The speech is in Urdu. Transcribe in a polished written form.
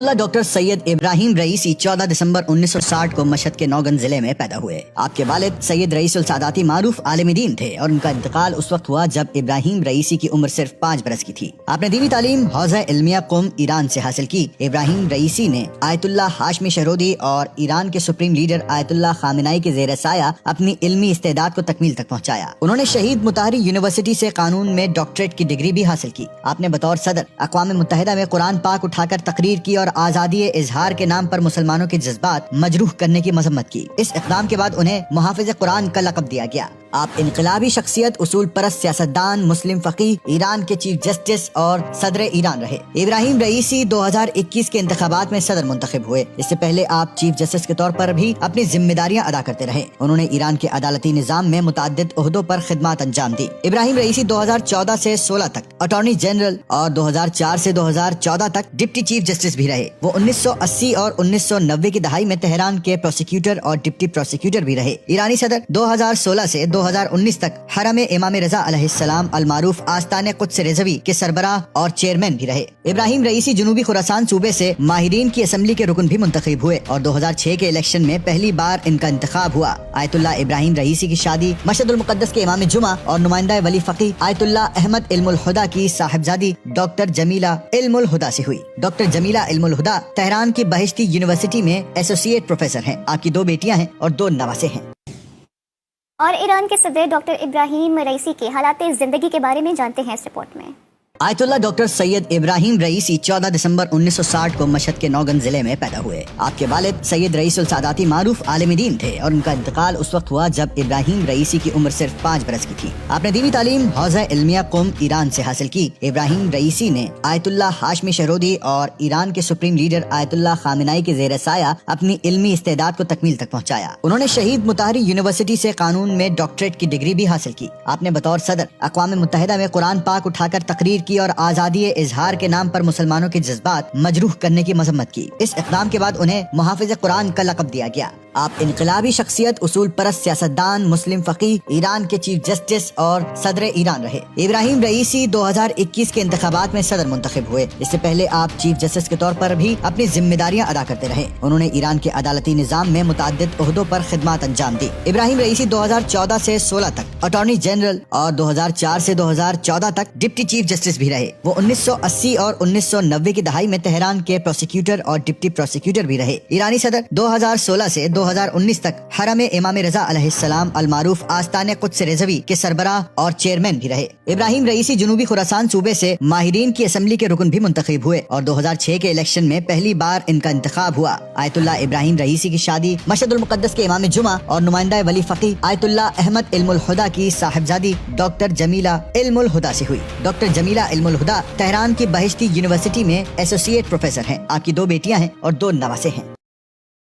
ڈاکٹر سید ابراہیم رئیسی 14 دسمبر 1960 کو مشہد کے نوگن ضلع میں پیدا ہوئے۔ آپ کے والد سید رئیس الساداتی معروف عالم دین تھے اور ان کا انتقال اس وقت ہوا جب ابراہیم رئیسی کی عمر صرف 5 برس کی تھی۔ آپ نے دینی تعلیم حوزہ علمیہ قم ایران سے حاصل کی۔ ابراہیم رئیسی نے آیت اللہ ہاشمی شہرودی اور ایران کے سپریم لیڈر آیت اللہ خامنائی کے زیر سایہ اپنی علمی استعداد کو تکمیل تک پہنچایا۔ انہوں نے شہید مطہری یونیورسٹی سے قانون میں ڈاکٹریٹ کی ڈگری بھی حاصل کی۔ آپ نے بطور صدر اقوام متحدہ میں قرآن پاک اٹھا کر تقریر کی اور آزادی اظہار کے نام پر مسلمانوں کے جذبات مجروح کرنے کی مذمت کی۔ اس اقدام کے بعد انہیں محافظ قرآن کا لقب دیا گیا۔ آپ انقلابی شخصیت، اصول پرست سیاستدان، مسلم فقیہ، ایران کے چیف جسٹس اور صدر ایران رہے۔ ابراہیم رئیسی 2021 کے انتخابات میں صدر منتخب ہوئے۔ اس سے پہلے آپ چیف جسٹس کے طور پر بھی اپنی ذمہ داریاں ادا کرتے رہے۔ انہوں نے ایران کے عدالتی نظام میں متعدد عہدوں پر خدمات انجام دی۔ ابراہیم رئیسی 2014 سے 16 تک اٹارنی جنرل اور 2004 سے 2014 تک ڈپٹی چیف جسٹس بھی رہے۔ وہ 1980 اور 1990 کی دہائی میں تہران کے پروسیکیوٹر اور ڈپٹی پروسیکیوٹر بھی رہے۔ ایرانی صدر 2016 سے 2019 تک حرم امام رضا علیہ السلام المعروف آستان قدس رضوی کے سربراہ اور چیئرمین بھی رہے۔ ابراہیم رئیسی جنوبی خراسان صوبے سے ماہرین کی اسمبلی کے رکن بھی منتخب ہوئے اور 2006 کے الیکشن میں پہلی بار ان کا انتخاب ہوا۔ آیت اللہ ابراہیم رئیسی کی شادی مشہد المقدس کے امام جمعہ اور نمائندہ ولی فقیہ آیت اللہ احمد علم الہدا کی صاحبزادی ڈاکٹر جمیلہ علم الہدا سے ہوئی۔ ڈاکٹر جمیلہ علم الہدا تہران کی بہشتی یونیورسٹی میں ایسوسیٹ پروفیسر ہیں۔ آپ کی 2 بیٹیاں ہیں اور 2 نواسے ہیں۔ اور ایران کے صدر ڈاکٹر ابراہیم رئیسی کے حالات زندگی کے بارے میں جانتے ہیں اس رپورٹ میں۔ آیت اللہ ڈاکٹر سید ابراہیم رئیسی 14 دسمبر 1960 کو مشہد کے نوگن ضلع میں پیدا ہوئے۔ آپ کے والد سید رئیس الساداتی معروف عالم دین تھے اور ان کا انتقال اس وقت ہوا جب ابراہیم رئیسی کی عمر صرف 5 برس کی تھی۔ آپ نے دینی تعلیم حوزہ علمیہ قم ایران سے حاصل کی۔ ابراہیم رئیسی نے آیت اللہ ہاشمی شہرودی اور ایران کے سپریم لیڈر آیت اللہ خامنائی کے زیر سایہ اپنی علمی استعداد کو تکمیل تک پہنچایا۔ انہوں نے شہید مطہری یونیورسٹی سے قانون میں ڈاکٹریٹ کی ڈگری بھی حاصل کی۔ آپ نے بطور صدر اقوام متحدہ میں قرآن پاک اٹھا کر تقریر کی اور آزادی اظہار کے نام پر مسلمانوں کے جذبات مجروح کرنے کی مذمت کی۔ اس اقدام کے بعد انہیں محافظ قرآن کا لقب دیا گیا۔ آپ انقلابی شخصیت، اصول پرست سیاستدان، مسلم فقیہ، ایران کے چیف جسٹس اور صدر ایران رہے۔ ابراہیم رئیسی 2021 کے انتخابات میں صدر منتخب ہوئے۔ اس سے پہلے آپ چیف جسٹس کے طور پر بھی اپنی ذمہ داریاں ادا کرتے رہے۔ انہوں نے ایران کے عدالتی نظام میں متعدد عہدوں پر خدمات انجام دی۔ ابراہیم رئیسی 2014 سے 16 تک اٹارنی جنرل اور 2004 سے 2014 تک ڈپٹی چیف جسٹس بھی رہے۔ وہ 1980 اور 1990 کی دہائی میں تہران کے پروسیکیوٹر اور ڈپٹی پروسیکیوٹر بھی رہے۔ ایرانی صدر 2016 سے 2019 تک حرم امام رضا علیہ السلام المعروف آستان قدس رضوی کے سربراہ اور چیئرمین بھی رہے۔ ابراہیم رئیسی جنوبی خراسان صوبے سے ماہرین کی اسمبلی کے رکن بھی منتخب ہوئے اور 2006 کے الیکشن میں پہلی بار ان کا انتخاب ہوا۔ آیت اللہ ابراہیم رئیسی کی شادی مشہد المقدس کے امام جمعہ اور نمائندہ ولی فقیہ آیت اللہ احمد علم الہدا کی صاحبزادی ڈاکٹر جمیلہ علم الہدا سے ہوئی۔ ڈاکٹر جمیلہ علم الہدا تہران کی بہشتی یونیورسٹی میں ایسوسیٹ پروفیسر ہیں۔ آپ کی 2 بیٹیاں ہیں اور 2 نواسے ہیں۔